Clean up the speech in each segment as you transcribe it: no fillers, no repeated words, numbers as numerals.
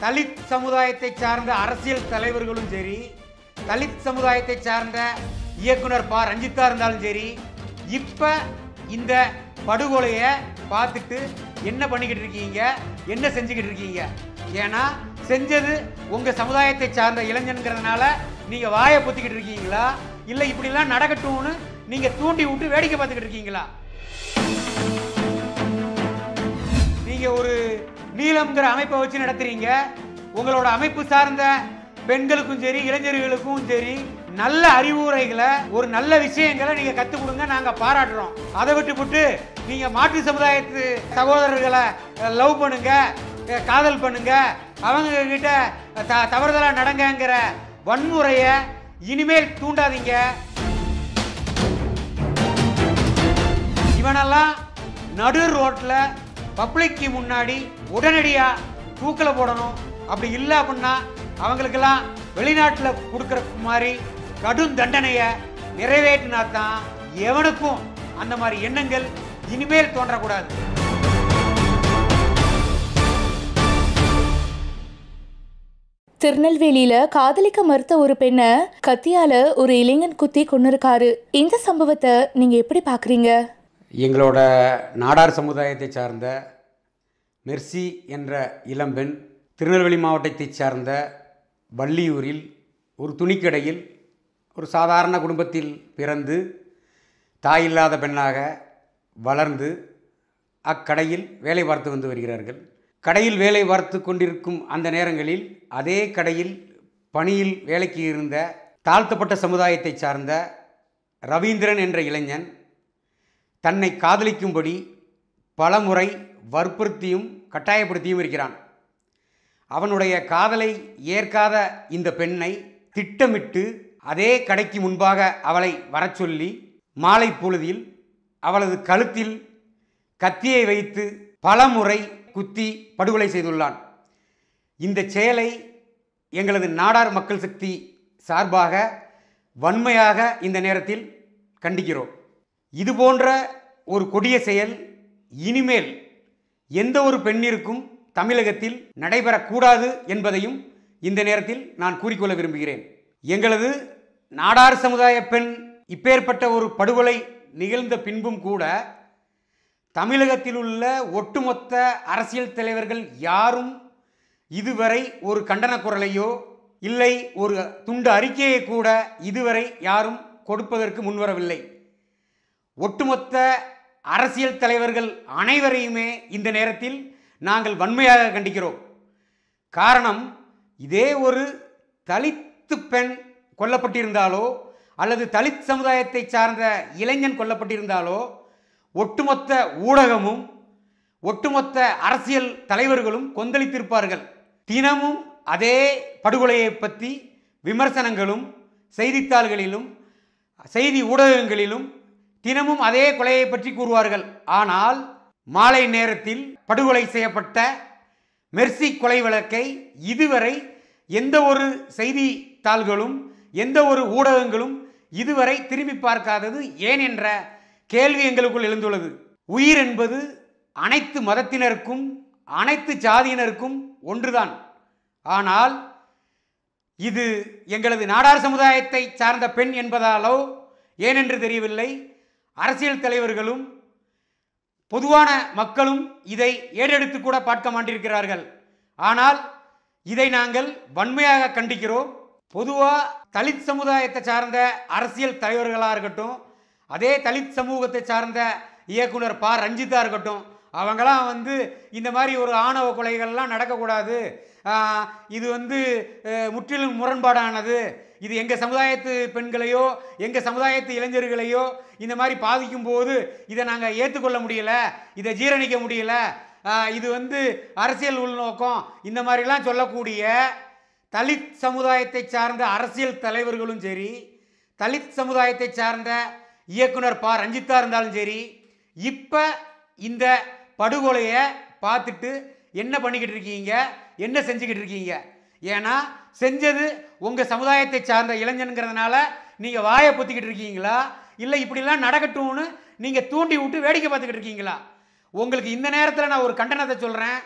தலித் சமுதாயத்தை சார்ந்த அரசியல் தலைவர்களும் சரி, தலித் சமுதாயத்தை சார்ந்த இயக்குனர் ப ரஞ்சித்தா இருந்தாலும் சரி, இப்போ இந்த படுகொலையை பார்த்துட்டு என்ன பண்ணிக்கிட்டு இருக்கீங்க, என்ன செஞ்சுக்கிட்டு இருக்கீங்க? ஏன்னா செஞ்சது உங்கள் சமுதாயத்தை சார்ந்த இளைஞனுங்கிறதுனால நீங்கள் வாயை பொத்திக்கிட்டு இருக்கீங்களா, இல்லை இப்படிலாம் நடக்கட்டும்னு நீங்கள் தூண்டி விட்டு வேடிக்கை பார்த்துக்கிட்டு இருக்கீங்களா? நீங்கள் ஒரு நீலம்ங்கிற அமைப்பை வச்சு நடத்துறீங்க. உங்களோட அமைப்பு சார்ந்த பெண்களுக்கும் சரி இளைஞர்களுக்கும் சரி நல்ல அறிவுரைகளை, ஒரு நல்ல விஷயங்களை நீங்க கற்றுக் கொடுங்க, நாங்க பாராட்டுறோம். அதை விட்டு நீங்க மாற்று சமுதாயத்து சகோதரர்களை லவ் பண்ணுங்க, காதல் பண்ணுங்க, அவங்க கிட்ட தவறுதலா நடங்கிற வன்முறையை இனிமேல் தூண்டாதீங்க. இவனெல்லாம் நடு ரோட்ல பப்ளிக்கு முன்னாடி உடனடியா தூக்கல போடணும். அப்படி இல்லை அப்படின்னா அவங்களுக்கெல்லாம் வெளிநாட்டில் கொடுக்குற மாதிரி கடும் தண்டனையை நிறைவேற்றினா தான் எவனுக்கும் அந்த மாதிரி எண்ணங்கள் இனிமேல் தோன்றக்கூடாது. திருநெல்வேலியில காதலிக்க மறுத்த ஒரு பெண்ணை கத்தியால ஒரு இளைஞன் குத்தி கொன்னிருக்காரு. இந்த சம்பவத்தை நீங்க எப்படி பாக்குறீங்க? எங்களோட நாடார் சமுதாயத்தை சார்ந்த மெர்சி என்ற இளம்பெண் திருநெல்வேலி மாவட்டத்தை சார்ந்த வள்ளியூரில் ஒரு துணிக்கடையில் ஒரு சாதாரண குடும்பத்தில் பிறந்து தாயில்லாத பெண்ணாக வளர்ந்து அக்கடையில் வேலை பார்த்து வந்து வருகிறார்கள். கடையில் வேலை பார்த்து கொண்டிருக்கும் அந்த நேரங்களில் அதே கடையில் பணியில் வேலைக்கு இருந்த தாழ்த்தப்பட்ட சமுதாயத்தை சார்ந்த ரவீந்திரன் என்ற இளைஞன் தன்னை காதலிக்கும்படி பலமுறை வற்புறுத்தியும் கட்டாயப்படுத்தியும் இருக்கிறான். அவனுடைய காதலை ஏற்காத இந்த பெண்ணை திட்டமிட்டு அதே கடைக்கு முன்பாக அவளை வரச் சொல்லி மாலை பொழுதில் அவளது கழுத்தில் கத்தியை வைத்து பலமுறை குத்தி படுகொலை செய்துள்ளான். இந்த செயலை எங்களது நாடார் மக்கள் சக்தி சார்பாக வன்மையாக இந்த நேரத்தில் கண்டிக்கிறோம். இதுபோன்ற ஒரு கொடிய செயல் இனிமேல் எந்த ஒரு பெண்ணிற்கும் தமிழகத்தில் நடைபெறக்கூடாது என்பதையும் இந்த நேரத்தில் நான் கூறிக்கொள்ள விரும்புகிறேன். எங்களது நாடார் சமுதாய பெண் இப்பேற்பட்ட ஒரு படுகொலை நிகழ்ந்த பின்பும் கூட தமிழகத்தில் உள்ள ஒட்டுமொத்த அரசியல் தலைவர்கள் யாரும் இதுவரை ஒரு கண்டன குரலையோ இல்லை ஒரு துண்டு அறிக்கையை கூட இதுவரை யாரும் கொடுப்பதற்கு முன்வரவில்லை. ஒட்டுமொத்த அரசியல் தலைவர்கள் அனைவரையுமே இந்த நேரத்தில் நாங்கள் வன்மையாக கண்டிக்கிறோம். காரணம், இதே ஒரு தலித்து பெண் கொல்லப்பட்டிருந்தாலோ அல்லது தலித் சமுதாயத்தை சார்ந்த இளைஞன் கொல்லப்பட்டிருந்தாலோ ஒட்டுமொத்த ஊடகமும் ஒட்டுமொத்த அரசியல் தலைவர்களும் கொந்தளித்திருப்பார்கள். தினமும் அதே படுகொலையை பற்றி விமர்சனங்களும் செய்தித்தாள்களிலும் செய்தி ஊடகங்களிலும் தினமும் அதே கொலையை பற்றி கூறுவார்கள். ஆனால் மாலை நேரத்தில் படுகொலை செய்யப்பட்ட மெர்சி கொலை வழக்கை இதுவரை எந்த ஒரு செய்தித்தாள்களும் எந்த ஒரு ஊடகங்களும் இதுவரை திரும்பி பார்க்காதது ஏன் என்ற கேள்வி எங்களுக்குள் எழுந்துள்ளது. உயிர் என்பது அனைத்து மதத்தினருக்கும் அனைத்து ஜாதியினருக்கும் ஒன்றுதான். ஆனால் இது எங்களது நாடார் சமுதாயத்தை சார்ந்த பெண் என்பதாலோ ஏனென்று தெரியவில்லை, அரசியல் தலைவர்களும் பொதுவான மக்களும் இதை ஏறெடுத்து கூட பார்க்க மாட்டிருக்கிறார்கள். ஆனால் இதை நாங்கள் வன்மையாக கண்டிக்கிறோம். பொதுவாக தலித் சமுதாயத்தை சார்ந்த அரசியல் தலைவர்களாக இருக்கட்டும், அதே தலித் சமூகத்தை சார்ந்த இயக்குனர் ப ரஞ்சித்தா இருக்கட்டும், அவங்களாம் இந்த மாதிரி ஒரு ஆணவ கொலைகள்லாம் நடக்கக்கூடாது, இது முற்றிலும் முரண்பாடானது, இது எங்கள் சமுதாயத்து பெண்களையோ எங்கள் சமுதாயத்து இளைஞர்களையோ இந்த மாதிரி பாதிக்கும் போது இதை நாங்கள் ஏற்றுக்கொள்ள முடியலை, இதை ஜீரணிக்க முடியலை, இது அரசியல் உள்நோக்கம், இந்த மாதிரிலாம் சொல்லக்கூடிய தலித் சமுதாயத்தை சார்ந்த அரசியல் தலைவர்களும் சரி, தலித் சமுதாயத்தை சார்ந்த இயக்குனர் ப ரஞ்சித்தா இருந்தாலும் சரி, இப்போ இந்த படுகொலையை பார்த்துட்டு என்ன பண்ணிக்கிட்டு இருக்கீங்க, என்ன செஞ்சுக்கிட்டு இருக்கீங்க? ஏன்னா செஞ்சது உங்கள் சமுதாயத்தை சார்ந்த இளைஞனுங்கிறதுனால நீங்கள் வாயை பொத்திக்கிட்டு இருக்கீங்களா, இல்லை இப்படிலாம் நடக்கட்டும்னு நீங்கள் தூண்டி விட்டு வேடிக்கை பார்த்துக்கிட்டு இருக்கீங்களா? உங்களுக்கு இந்த நேரத்தில் நான் ஒரு கண்டனத்தை சொல்கிறேன்.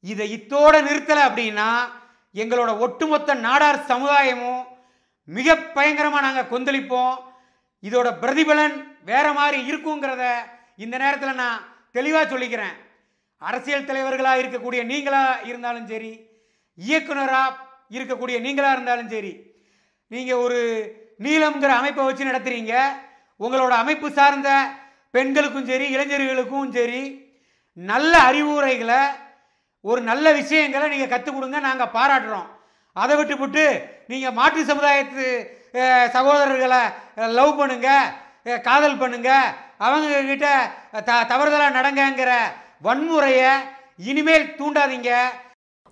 இதை இத்தோட நிறுத்தலை அப்படின்னா எங்களோட ஒட்டுமொத்த நாடார் சமுதாயமும் மிக பயங்கரமாக நாங்கள் கொந்தளிப்போம். இதோட பிரதிபலன் வேற மாதிரி இருக்குங்கிறத இந்த நேரத்தில் நான் தெளிவாக சொல்லிக்கிறேன். அரசியல் தலைவர்களாக இருக்கக்கூடிய நீங்களாக இருந்தாலும் சரி, இயக்குனராக இருக்கக்கூடிய நீங்களாக இருந்தாலும் சரி, நீங்கள் ஒரு நீலம்ங்கிற அமைப்பை வச்சு நடத்துகிறீங்க. உங்களோட அமைப்பு சார்ந்த பெண்களுக்கும் சரி, இளைஞர்களுக்கும் சரி, நல்ல அறிவுரைகளை, ஒரு நல்ல விஷயங்களை நீங்கள் கற்றுக் கொடுங்க, நாங்கள் பாராட்டுறோம். அதை விட்டுவிட்டு நீங்கள் மாற்று சமுதாயத்து சகோதரர்களை லவ் பண்ணுங்க, காதல் பண்ணுங்க, அவங்க கிட்ட தவறுதலாக நடங்கிற வன்முறையை இனிமேல் தூண்டாதீங்க.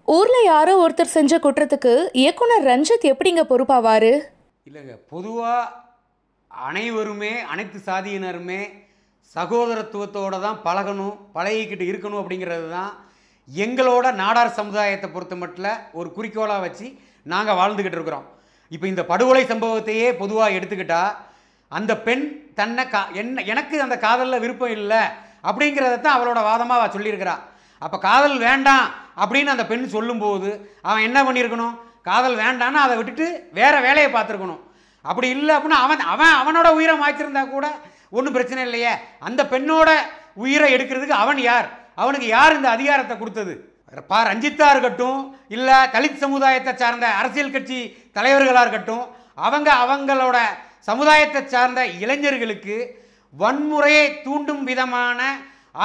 ஊர்ல யாரோ ஒருத்தர் செஞ்ச குற்றத்துக்கு இயக்குனர் ரஞ்சித் எப்படிங்க பொறுப்பாவாரு? இல்லைங்க, பொதுவாக அனைவருமே, அனைத்து சாதியினருமே சகோதரத்துவத்தோடு தான் பழகணும், பழகிக்கிட்டு இருக்கணும். அப்படிங்கிறது தான் எங்களோட நாடார் சமுதாயத்தை பொறுத்த மட்டும் ஒரு குறிக்கோளாக வச்சு நாங்கள் வாழ்ந்துக்கிட்டு இருக்கிறோம். இப்போ இந்த படுகொலை சம்பவத்தையே பொதுவாக எடுத்துக்கிட்டா, அந்த பெண் தன்னை எனக்கு அந்த காதலில் விருப்பம் இல்லை அப்படிங்கிறத தான் அவளோட வாதமாக அவள் சொல்லியிருக்கிறா. அப்போ காதல் வேண்டாம் அப்படின்னு அந்த பெண் சொல்லும்போது அவன் என்ன பண்ணியிருக்கணும்? காதல் வேண்டான்னு அதை விட்டுட்டு வேறு வேலையை பார்த்துருக்கணும். அப்படி இல்லை அப்படின்னா அவனோட உயிரை மாய்ச்சிருந்தா கூட ஒன்றும் பிரச்சனை இல்லையே. அந்த பெண்ணோட உயிரை எடுக்கிறதுக்கு அவன் யார்? அவனுக்கு யார் இந்த அதிகாரத்தை கொடுத்தது? ரஞ்சித்தா இருக்கட்டும், இல்லை தலித் சமுதாயத்தை சார்ந்த அரசியல் கட்சி தலைவர்களாக இருக்கட்டும், அவங்களோட சமுதாயத்தை சார்ந்த இளைஞர்களுக்கு வன்முறையை தூண்டும் விதமான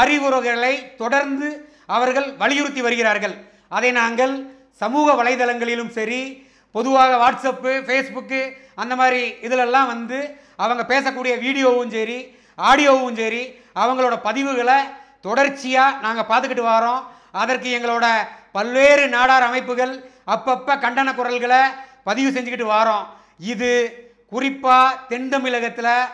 அறிவுரைகளை தொடர்ந்து அவர்கள் வலியுறுத்தி வருகிறார்கள். அதை நாங்கள் சமூக வலைதளங்களிலும் சரி, பொதுவாக வாட்ஸ்அப்பு, ஃபேஸ்புக்கு அந்த மாதிரி இதிலெல்லாம் வந்து அவங்க பேசக்கூடிய வீடியோவும் சரி, ஆடியோவும் சரி, அவங்களோட பதிவுகளை தொடர்ச்சியாக நாங்கள் பார்த்துக்கிட்டு வரோம். அதற்கு எங்களோட பல்வேறு நாடார் அமைப்புகள் அப்பப்போ கண்டன குரல்களை பதிவு செஞ்சுக்கிட்டு வரோம். இது குறிப்பாக தென் தமிழகத்தில்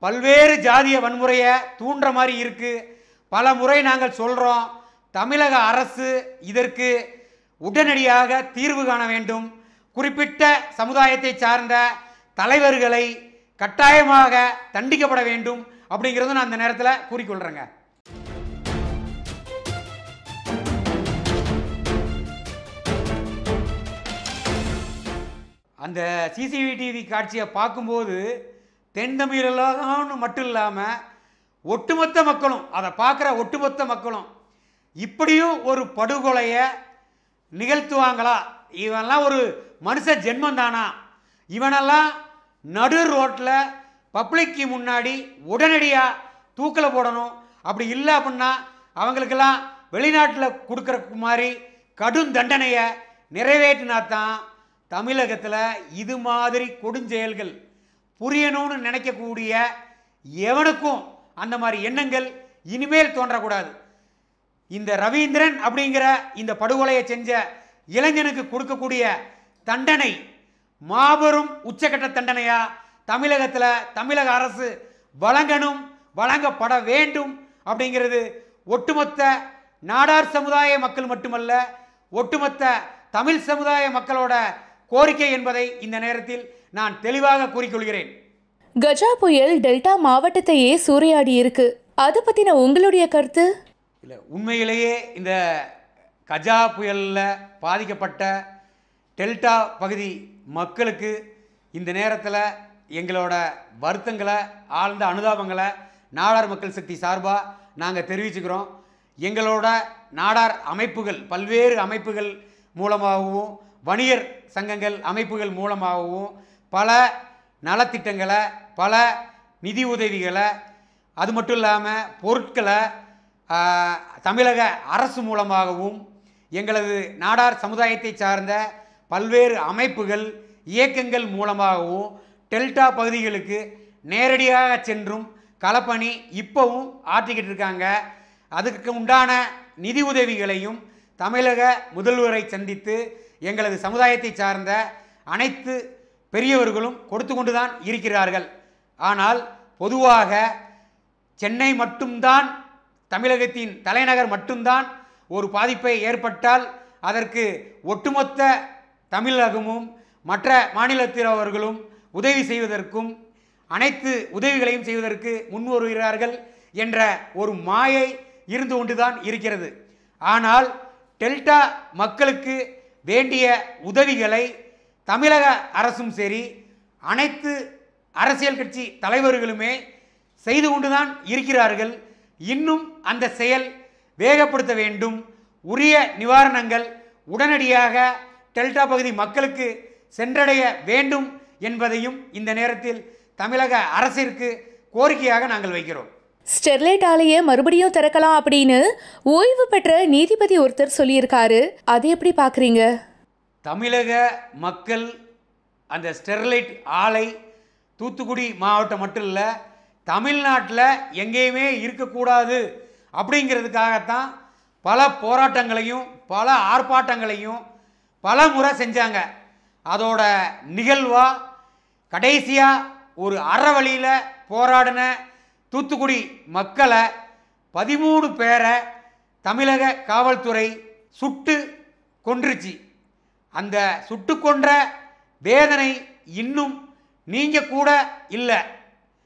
பல்வேறு ஜாதிய வன்முறையை தூண்டுற மாதிரி இருக்குது. பல முறை நாங்கள் சொல்கிறோம், தமிழக அரசு இதற்கு உடனடியாக தீர்வு காண வேண்டும். குறிப்பிட்ட சமுதாயத்தை சார்ந்த தலைவர்களை கட்டாயமாக தண்டிக்கப்பட வேண்டும் அப்படிங்கிறதும் நான் அந்த நேரத்தில் கூறிக்கொள்கிறேங்க. அந்த சிசிடிவி காட்சியை பார்க்கும்போது தென் தமிழகம்னு மட்டும் இல்லாமல் ஒட்டுமொத்த மக்களும், அதை பார்க்குற ஒட்டுமொத்த மக்களும் இப்படியும் ஒரு படுகொலையை நிகழ்த்துவாங்களா? இவனெல்லாம் ஒரு மனுஷ ஜென்மம் தானா? இவனெல்லாம் நடு ரோட்டில் பப்ளிக்கு முன்னாடி உடனடியாக தூக்கில் போடணும். அப்படி இல்லை அப்படின்னா அவங்களுக்கெல்லாம் வெளிநாட்டில் கொடுக்குற மாதிரி கடும் தண்டனையை நிறைவேற்றினா தான் தமிழகத்தில் இது மாதிரி கொடுஞ்செயல்கள் புரியணும்னு நினைக்கக்கூடிய எவனுக்கும் அந்த மாதிரி எண்ணங்கள் இனிமேல் தோன்றக்கூடாது. இந்த ரவீந்திரன் அப்படிங்கிற இந்த படுகொலையை செஞ்ச இளைஞனுக்கு கொடுக்கக்கூடிய தண்டனை மாபெரும் உச்சக்கட்ட தண்டனையா தமிழகத்தில் தமிழக அரசு வழங்கணும், வழங்கப்பட வேண்டும் அப்படிங்கிறது ஒட்டுமொத்த நாடார் சமுதாய மக்கள் மட்டுமல்ல, ஒட்டுமொத்த தமிழ் சமுதாய மக்களோட கோரிக்கை என்பதை இந்த நேரத்தில் நான் தெளிவாக கூறிக்கொள்கிறேன். கஜா புயல் டெல்டா மாவட்டத்தையே சூறையாடி இருக்கு. அதை பற்றின உங்களுடைய கருத்து? இல்லை, உண்மையிலேயே இந்த கஜா புயலில் பாதிக்கப்பட்ட டெல்டா பகுதி மக்களுக்கு இந்த நேரத்தில் எங்களோட வருத்தங்களை, ஆழ்ந்த அனுதாபங்களை நாடார் மக்கள் சக்தி சார்பாக நாங்கள் தெரிவிச்சுக்கிறோம். எங்களோட நாடார் அமைப்புகள், பல்வேறு அமைப்புகள் மூலமாகவும், வணிகர் சங்கங்கள் அமைப்புகள் மூலமாகவும் பல நலத்திட்டங்களை, பல நிதி உதவிகளை, அது மட்டும் இல்லாமல் பொருட்களை தமிழக அரசு மூலமாகவும், எங்களது நாடார் சமுதாயத்தை சார்ந்த பல்வேறு அமைப்புகள், இயக்கங்கள் மூலமாகவும் டெல்டா பகுதிகளுக்கு நேரடியாக சென்றும் களப்பணி இப்போவும் ஆற்றிக்கிட்டு இருக்காங்க. அதுக்கு உண்டான நிதி உதவிகளையும் தமிழக முதல்வரை சந்தித்து எங்களது சமுதாயத்தை சார்ந்த அனைத்து பெரியவர்களும் கொடுத்து கொண்டு தான் இருக்கிறார்கள். ஆனால் பொதுவாக சென்னை மட்டும்தான், தமிழகத்தின் தலைநகர் மட்டும்தான் ஒரு பாதிப்பை ஏற்பட்டால் அதற்கு ஒட்டுமொத்த தமிழகமும் மற்ற மாநிலத்தினர்களும் உதவி செய்வதற்கும் அனைத்து உதவிகளையும் செய்வதற்கு முன்வருகிறார்கள் என்ற ஒரு மாயை இருந்து கொண்டுதான் இருக்கிறது. ஆனால் டெல்டா மக்களுக்கு வேண்டிய உதவிகளை தமிழக அரசும் சரி அனைத்து அரசியல் கட்சி தலைவர்களுமே செய்து கொண்டுதான் இருக்கிறார்கள். இன்னும் அந்த செயல் வேகப்படுத்த வேண்டும். உரிய நிவாரணங்கள் உடனடியாக டெல்டா பகுதி மக்களுக்கு சென்றடைய வேண்டும் என்பதையும் இந்த நேரத்தில் தமிழக அரசிற்கு கோரிக்கையாக நாங்கள் வைக்கிறோம். ஸ்டெர்லைட் ஆலையை மறுபடியும் திறக்கலாம் அப்படின்னு ஓய்வு பெற்ற நீதிபதி ஒருத்தர் சொல்லியிருக்காரு. அதை எப்படி பார்க்குறீங்க? தமிழக மக்கள் அந்த ஸ்டெர்லைட் ஆலை தூத்துக்குடி மாவட்டம் மட்டும் இல்லை, தமிழ்நாட்டில் எங்கேயுமே இருக்கக்கூடாது அப்படிங்கிறதுக்காகத்தான் பல போராட்டங்களையும் பல ஆர்ப்பாட்டங்களையும் பல முறை செஞ்சாங்க. அதோட நிகழ்வாக கடைசியாக ஒரு அறவழியில் போராடின தூத்துக்குடி மக்களை 13 பேரை தமிழக காவல்துறை சுட்டு கொன்றுச்சு. அந்த சுட்டு கொன்ற வேதனை இன்னும் நீங்க கூட இல்லை.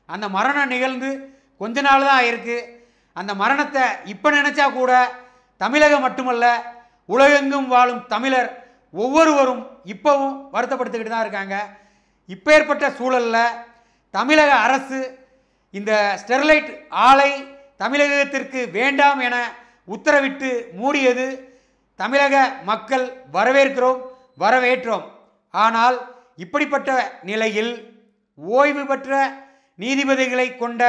அந்த மரணம் நிகழ்ந்து கொஞ்ச நாள் தான் ஆயிருக்கு. அந்த மரணத்தை இப்போ நினச்சா கூட தமிழகம் மட்டுமல்ல உலகெங்கும் வாழும் தமிழர் ஒவ்வொருவரும் இப்போவும் வருத்தப்படுத்திக்கிட்டு தான் இருக்காங்க. இப்பேற்பட்ட சூழலில் தமிழக அரசு இந்த ஸ்டெர்லைட் ஆலை தமிழகத்திற்கு வேண்டாம் என உத்தரவிட்டு மூடியது தமிழக மக்கள் வரவேற்றோம். ஆனால் இப்படிப்பட்ட நிலையில் ஓய்வு பெற்ற நீதிபதிகளை கொண்ட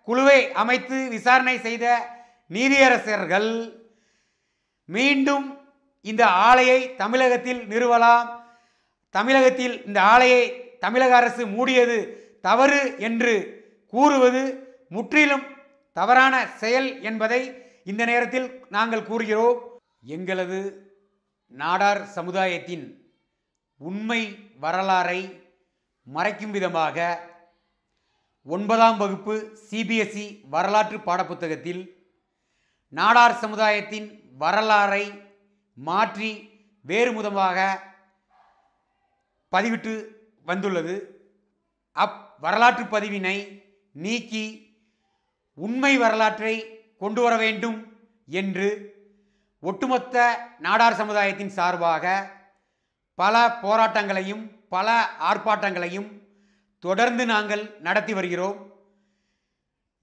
குழுவை அமைத்து விசாரணை செய்த நீதியரசர்கள் மீண்டும் இந்த ஆலையை தமிழகத்தில் நிறுவலாம், தமிழகத்தில் இந்த ஆலையை தமிழக அரசு மூடியது தவறு என்று கூறுவது முற்றிலும் தவறான செயல் என்பதை இந்த நேரத்தில் நாங்கள் கூறுகிறோம். எங்களது நாடார் சமுதாயத்தின் உண்மை வரலாறை மறைக்கும் விதமாக 9ஆம் வகுப்பு CBSE வரலாற்று பாடப்புத்தகத்தில் நாடார் சமுதாயத்தின் வரலாறை மாற்றி வேறு விதமாக பதிவிட்டு வந்துள்ளது. வரலாற்று பதிவினை நீக்கி உண்மை வரலாற்றை கொண்டு வர வேண்டும் என்று ஒட்டுமொத்த நாடார் சமுதாயத்தின் சார்பாக பல போராட்டங்களையும் பல ஆர்ப்பாட்டங்களையும் தொடர்ந்து நாங்கள் நடத்தி வருகிறோம்.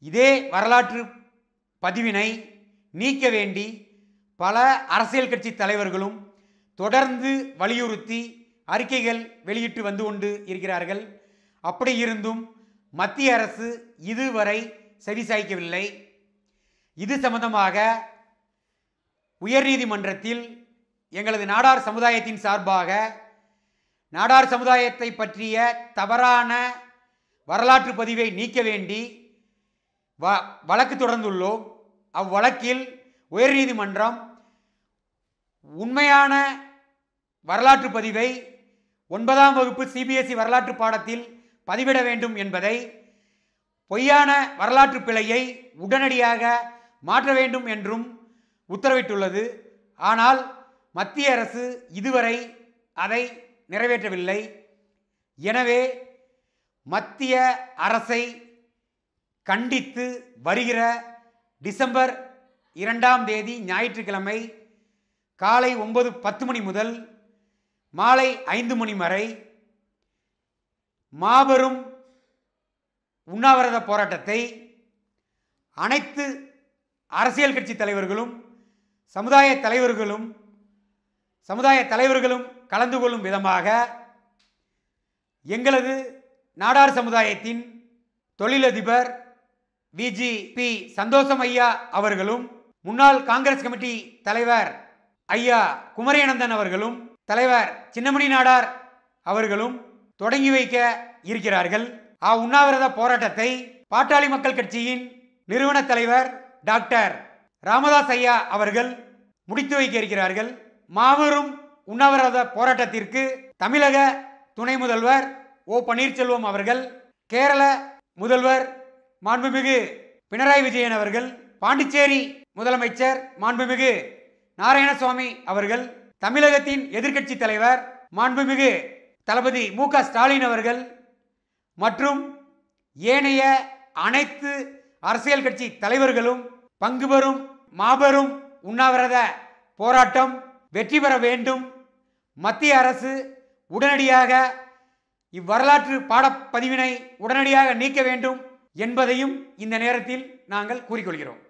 இதே வரலாற்று பதிவினை நீக்க வேண்டி பல அரசியல் கட்சி தலைவர்களும் தொடர்ந்து வலியுறுத்தி அறிக்கைகள் வெளியிட்டு வந்து கொண்டு இருக்கிறார்கள். அப்படி இருந்தும் மத்திய அரசு இதுவரை செவிசாய்க்கவில்லை. இது சம்பந்தமாக உயர்நீதிமன்றத்தில் எங்களது நாடார் சமுதாயத்தின் சார்பாக நாடார் சமுதாயத்தை பற்றிய தவறான வரலாற்று பதிவை நீக்க வேண்டி வழக்கு தொடர்ந்துள்ளோம். அவ்வழக்கில் உயர்நீதிமன்றம் உண்மையான வரலாற்று பதிவை 9ஆம் வகுப்பு CBSE வரலாற்று பாடத்தில் பதிவிட வேண்டும் என்பதை, பொய்யான வரலாற்று பிழையை உடனடியாக மாற்ற வேண்டும் என்றும் உத்தரவிட்டுள்ளது. ஆனால் மத்திய அரசு இதுவரை அதை நிறைவேற்றவில்லை. எனவே மத்திய அரசை கண்டித்து வருகிற டிசம்பர் 2ஆம் தேதி ஞாயிற்றுக்கிழமை காலை 9:10 மணி முதல் மாலை 5 மணி வரை மாபெரும் உண்ணாவிரத போராட்டத்தை அனைத்து அரசியல் கட்சி தலைவர்களும் சமுதாய தலைவர்களும் கலந்து கொள்ளும் விதமாக எங்களது நாடார் சமுதாயத்தின் தொழிலதிபர் VGP சந்தோஷம் ஐயா அவர்களும், முன்னாள் காங்கிரஸ் கமிட்டி தலைவர் ஐயா குமரியானந்தன் அவர்களும், தலைவர் சின்னமணி நாடார் அவர்களும் தொடங்கி வைக்க இருக்கிறார்கள். உண்ணாவிரத போராட்டத்தை பாட்டாளி மக்கள் கட்சியின் நிறுவன தலைவர் டாக்டர் ராமதாஸ் ஐயா அவர்கள் முடித்து வைக்க இருக்கிறார்கள். மாபெரும் உண்ணாவிரத போராட்டத்திற்கு தமிழக துணை முதல்வர் O பன்னீர்செல்வம் அவர்கள், கேரள முதல்வர் மாண்புமிகு பினராயி விஜயன் அவர்கள், பாண்டிச்சேரி முதலமைச்சர் மாண்புமிகு நாராயணசுவாமி அவர்கள், தமிழகத்தின் எதிர்க்கட்சி தலைவர் மாண்புமிகு தளபதி MK ஸ்டாலின் அவர்கள் மற்றும் ஏனைய அனைத்து அரசியல் கட்சி தலைவர்களும் பங்கு பெறும் மாபெரும் உண்ணாவிரத போராட்டம் வெற்றி பெற வேண்டும். மத்திய அரசு உடனடியாக இவ்வரலாற்று பாடப்பதிவினை உடனடியாக நீக்க வேண்டும் என்பதையும் இந்த நேரத்தில் நாங்கள் கூறிக்கொள்கிறோம்.